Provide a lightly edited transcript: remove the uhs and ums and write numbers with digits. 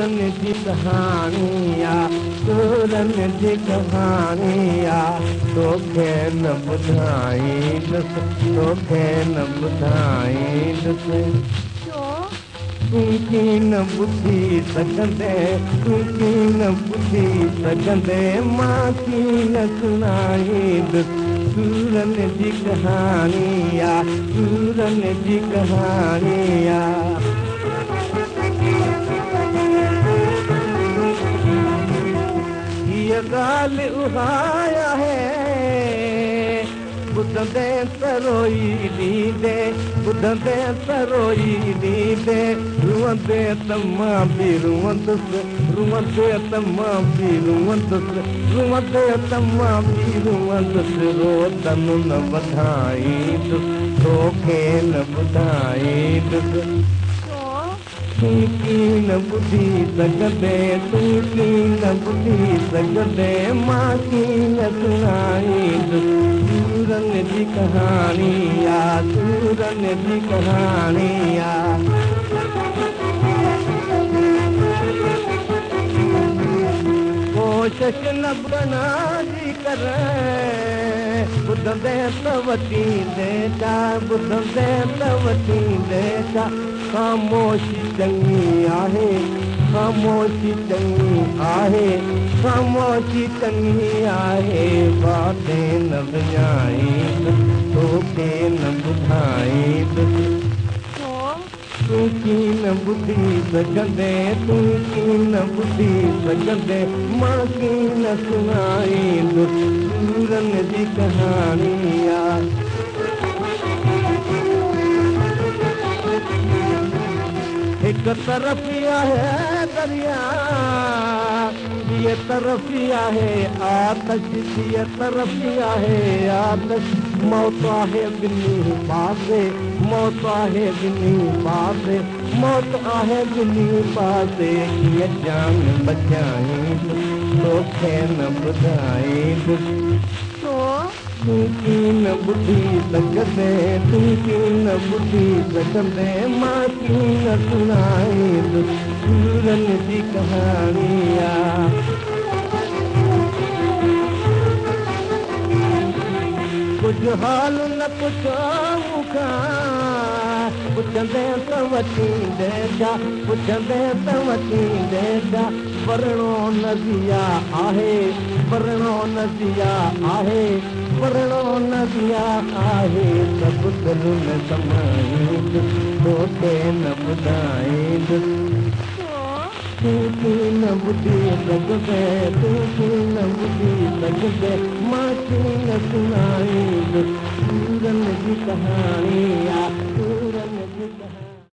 सूरन जी कहानी आहे सूरन जी कहानी आहे तोखे न ॿुधाईंदुसि तोखे न ॿुधाईंदुसि तूं कीअं न ॿुधी सघंदे तूं कीअं न ॿुधी सघंदे मां कीअं न सुञाणींदुसि सूरन जी कहानी आहे सूरन जी कहानी आहे हीअ ॻाल्हि उहा आहे ॿुधंदे त रोई ॾींदे ॿुधंदे त रोई ॾींदे रुअंदे त मां बि रुअंदुसि रुअंदे त मां बि रुअंदुसि रुअंदे त मां बि रुअंदुसि रोदन न वधाईंदुसि तोखे न ॿुधाईंदुसि तूं कीअं न ॿुधी सघंदे तूं कीअं न ॿुधी सघंदे मां कीअं न सुञाणींदुसि सूरन जी कहानी आहे सूरन जी कहानी आहे कोशिश न बनाजी कर ॿुधंदे त वठींदे छा ॿुधंदे त वठींदे छा ख़ामोशी चङी आहे ख़ामोशी चङी आहे ख़ामोशी चङी आहे बाते न विञाईंदुसि तोखे न ॿुधाईंदुसि तूं कीअं न ॿुधी सघंदे तूं कीअं न ॿुधी सघंदे मां कीअं न सुञाणींदुसि सूरन जी कहानी आहे हिक तरफ़ आहे दरिया ॿिए तरफ़ आहे आतश ॿिए तरफ़ आहे आतश मौत आहे ॿिन्ही पासे मौत आहे ॿिन्ही पासे मौत आहे ॿिन्ही पासे कीअं जान बचाईंदुसि तोखे न ॿुधाईंदुसि तूं कीअं न ॿुधी सघंदे तूं कीअं न ॿुधी सघंदे मां कीअं न सुञाणींदुसि सूरन जी कहानी आहे कुझु हाल न पुछो मूंखां पुछंदे त वठींदे छा पुछंदे त वठींदे छा वरणो नदिया आहे वरणो नदिया आहे वरणो नदिया आहे सभु दिलि न समाईंदुसि तोखे न ॿुधाईंदुसि तूं कीअं न ॿुधी सघंदे तूं कीअं न ॿुधी सघंदे मां कीअं न सुञाणींदुसि सूरन जी कहानी आहे